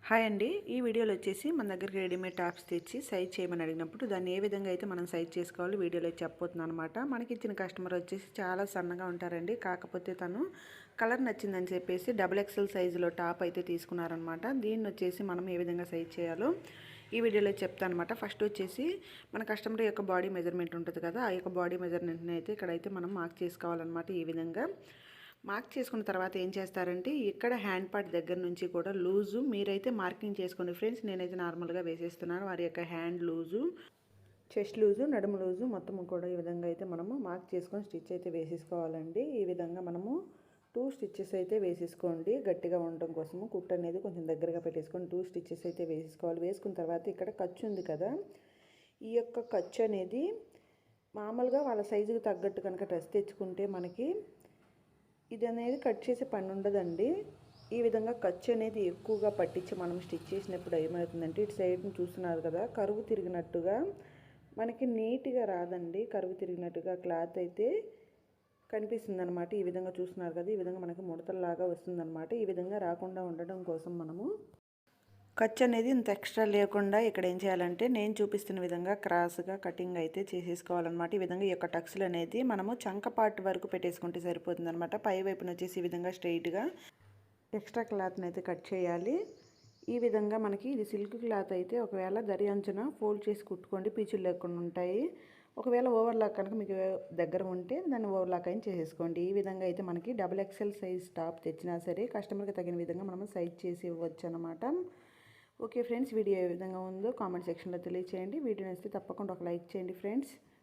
Hi అండి. ఈ వీడియోలో వచ్చేసి మన దగ్గరికి రెడీమేడ్ టాప్స్ తెచ్చి సైజ్ చేయమని అడిగినప్పుడు దాన్ని ఏ విధంగా అయితే మనం సైజ్ చేసుకోవాలో వీడియోలో చెప్పబోతున్నాను అనమాట. మనకి ఇచ్చిన కస్టమర్ వచ్చేసి చాలా సన్నగా ఉంటారండి. కాకపోతే తను కలర్ నచ్చిందని చెప్పేసి XXL సైజులో టాప్ అయితే తీసుకున్నారనమాట. దీన్ని వచ్చేసి మనం ఏ విధంగా సైజ్ చేయాలో ఈ వీడియోలో చెప్తాను అనమాట. ఫస్ట్ వచ్చేసి మన కస్టమర్ యొక్క బాడీ మెజర్మెంట్ ఉంటుంది కదా, ఆ యొక్క బాడీ మెజర్మెంట్ని అయితే ఇక్కడైతే మనం మార్క్ చేసుకోవాలన్నమాట. ఈ విధంగా మార్క్ చేసుకున్న తర్వాత ఏం చేస్తారంటే ఇక్కడ హ్యాండ్ పార్ట్ దగ్గర నుంచి కూడా లూజు మీరైతే మార్కింగ్ చేసుకోండి ఫ్రెండ్స్. నేనైతే నార్మల్గా వేసేస్తున్నాను. వారి యొక్క హ్యాండ్ లూజు, చెస్ట్ లూజు, నడుము లూజు మొత్తం కూడా ఈ విధంగా అయితే మనము మార్క్ చేసుకొని స్టిచ్ అయితే వేసేసుకోవాలండి. ఈ విధంగా మనము 2 స్టిచ్చెస్ అయితే వేసేసుకోండి. గట్టిగా ఉండడం కోసము కుట్టు అనేది కొంచెం దగ్గరగా పెట్టేసుకొని 2 స్టిచ్చెస్ అయితే వేసేసుకోవాలి. వేసుకున్న తర్వాత ఇక్కడ ఖర్చు ఉంది కదా, ఈ యొక్క ఖర్చు అనేది మామూలుగా వాళ్ళ సైజుకి తగ్గట్టు కనుక డ్రెస్ తెచ్చుకుంటే మనకి ఇది అనేది కట్ చేసే పని ఉండదండి. ఈ విధంగా ఖర్చు అనేది ఎక్కువగా పట్టించి మనం స్టిచ్ చేసినప్పుడు ఏమవుతుందంటే ఇటు సైడ్ని చూస్తున్నారు కదా, కరువు తిరిగినట్టుగా మనకి నీట్గా రాదండి. కరువు తిరిగినట్టుగా క్లాత్ అయితే కనిపిస్తుంది అనమాట. ఈ విధంగా చూస్తున్నారు కదా, ఈ విధంగా మనకి ముడతల్లాగా వస్తుందన్నమాట. ఈ విధంగా రాకుండా ఉండడం కోసం మనము ఖర్చు అనేది ఇంత ఎక్స్ట్రా లేకుండా ఇక్కడ ఏం చేయాలంటే నేను చూపిస్తున్న విధంగా క్రాస్గా కటింగ్ అయితే చేసేసుకోవాలన్నమాట. ఈ విధంగా ఈ యొక్క టక్స్లు అనేది మనము చంక పార్ట్ వరకు పెట్టేసుకుంటే సరిపోతుంది అనమాట. పై వైపున వచ్చేసి ఈ విధంగా స్ట్రైట్గా ఎక్స్ట్రా క్లాత్ని అయితే కట్ చేయాలి. ఈ విధంగా మనకి ఇది సిల్క్ క్లాత్ అయితే ఒకవేళ దరి అంచున ఫోల్డ్ చేసి కుట్టుకోండి, పీచులు లేకుండా ఉంటాయి. ఒకవేళ ఓవర్లాక్ కనుక మీకు దగ్గర ఉంటే దాన్ని ఓవర్లాక్ అయిన చేసేసుకోండి. ఈ విధంగా అయితే మనకి XXL సైజ్ టాప్ తెచ్చినా సరే కస్టమర్కి తగిన విధంగా మనం సైజ్ చేసి ఇవ్వచ్చు అనమాట. ఓకే ఫ్రెండ్స్, వీడియో ఏ విధంగా ఉందో కామెంట్ సెక్షన్లో తెలియచేయండి. వీడియో నచ్చితే తప్పకుండా ఒక లైక్ చేయండి ఫ్రెండ్స్.